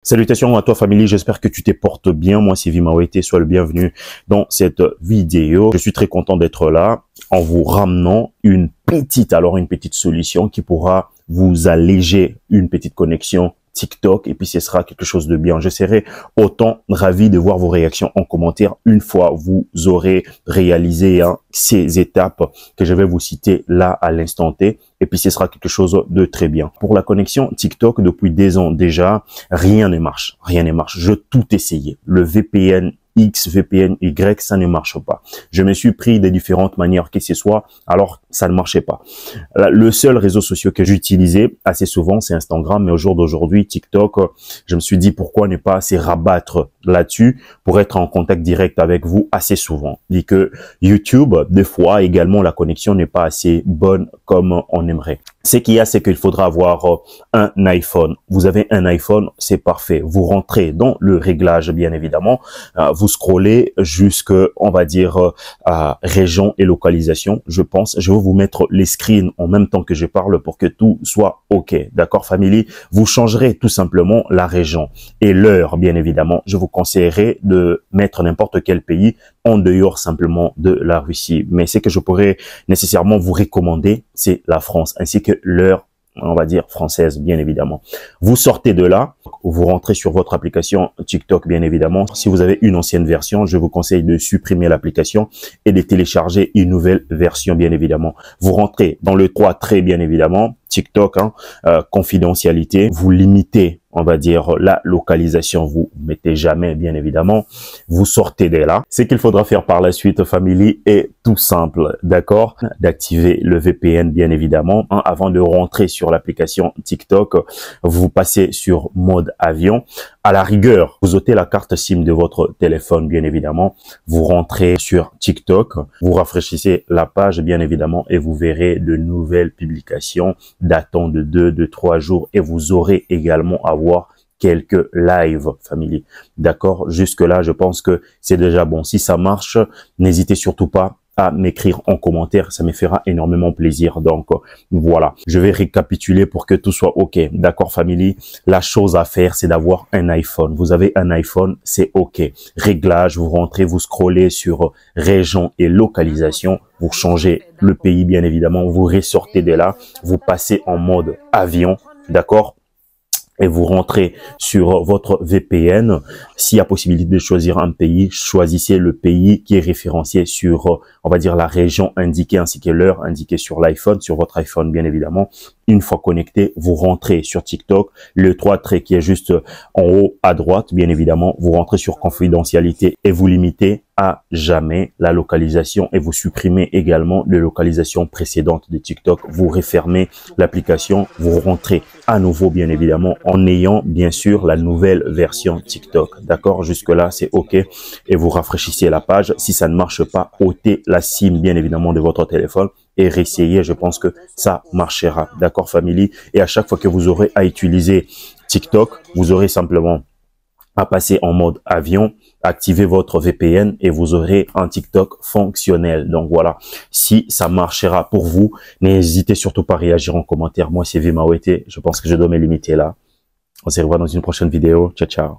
Salutations à toi famille, j'espère que tu te portes bien. Moi c'est Vimaouete, sois le bienvenu dans cette vidéo. Je suis très content d'être là en vous ramenant une petite solution qui pourra vous alléger une petite connexion TikTok et puis ce sera quelque chose de bien. Je serai autant ravi de voir vos réactions en commentaire une fois vous aurez réalisé ces étapes que je vais vous citer là à l'instant T et puis ce sera quelque chose de très bien. Pour la connexion TikTok, depuis des ans déjà, rien ne marche. Rien ne marche. Je tout essayé. Le VPN X, VPN Y, ça ne marche pas. Je me suis pris des différentes manières que ce soit, alors ça ne marchait pas. Le seul réseau social que j'utilisais assez souvent, c'est Instagram, mais au jour d'aujourd'hui, TikTok, je me suis dit pourquoi ne pas se rabattre là-dessus pour être en contact direct avec vous assez souvent. Dit que YouTube, des fois également, la connexion n'est pas assez bonne comme on aimerait. Ce qu'il y a, c'est qu'il faudra avoir un iPhone. Vous avez un iPhone, c'est parfait. Vous rentrez dans le réglage, bien évidemment. Vous scrollez jusque, on va dire, région et localisation. Je pense, je vais vous mettre les screens en même temps que je parle pour que tout soit OK. D'accord, famille? Vous changerez tout simplement la région et l'heure, bien évidemment. Je vous conseillerais de mettre n'importe quel pays en dehors simplement de la Russie. Mais ce que je pourrais nécessairement vous recommander, c'est la France, ainsi que l'heure, on va dire, française, bien évidemment. Vous sortez de là, vous rentrez sur votre application TikTok, bien évidemment. Si vous avez une ancienne version, je vous conseille de supprimer l'application et de télécharger une nouvelle version, bien évidemment. Vous rentrez dans le 3 traits, bien évidemment. TikTok, confidentialité, vous limitez, on va dire, la localisation, vous mettez jamais, bien évidemment, vous sortez de là. Ce qu'il faudra faire par la suite, family, est tout simple, d'accord? D'activer le VPN, bien évidemment, avant de rentrer sur l'application TikTok, vous passez sur mode avion. À la rigueur, vous ôtez la carte SIM de votre téléphone, bien évidemment, vous rentrez sur TikTok, vous rafraîchissez la page, bien évidemment, et vous verrez de nouvelles publications datant de 2, de 3 jours et vous aurez également à voir quelques lives, famille. D'accord? Jusque là, je pense que c'est déjà bon. Si ça marche, n'hésitez surtout pas à m'écrire en commentaire, ça me fera énormément plaisir. Donc voilà, je vais récapituler pour que tout soit OK. D'accord, famille? La chose à faire, c'est d'avoir un iPhone. Vous avez un iPhone, c'est OK. Réglage, vous rentrez, vous scrollez sur région et localisation, vous changez le pays, bien évidemment, vous ressortez de là, vous passez en mode avion, d'accord? Et vous rentrez sur votre VPN. S'il y a possibilité de choisir un pays, choisissez le pays qui est référencié sur, on va dire, la région indiquée ainsi que l'heure indiquée sur l'iPhone, sur votre iPhone, bien évidemment. Une fois connecté, vous rentrez sur TikTok. Le 3 traits qui est juste en haut à droite, bien évidemment, vous rentrez sur confidentialité et vous limitez à jamais la localisation et vous supprimez également les localisations précédentes de TikTok. Vous refermez l'application, vous rentrez à nouveau, bien évidemment, en ayant bien sûr la nouvelle version TikTok. D'accord? Jusque-là, c'est OK. Et vous rafraîchissez la page. Si ça ne marche pas, ôtez la SIM, bien évidemment, de votre téléphone et réessayez. Je pense que ça marchera. D'accord, famille? Et à chaque fois que vous aurez à utiliser TikTok, vous aurez simplement à passer en mode avion, activer votre VPN et vous aurez un TikTok fonctionnel. Donc voilà, si ça marchera pour vous, n'hésitez surtout pas à réagir en commentaire. Moi, c'est Vimaouete. Je pense que je dois me limiter là. On se revoit dans une prochaine vidéo. Ciao, ciao.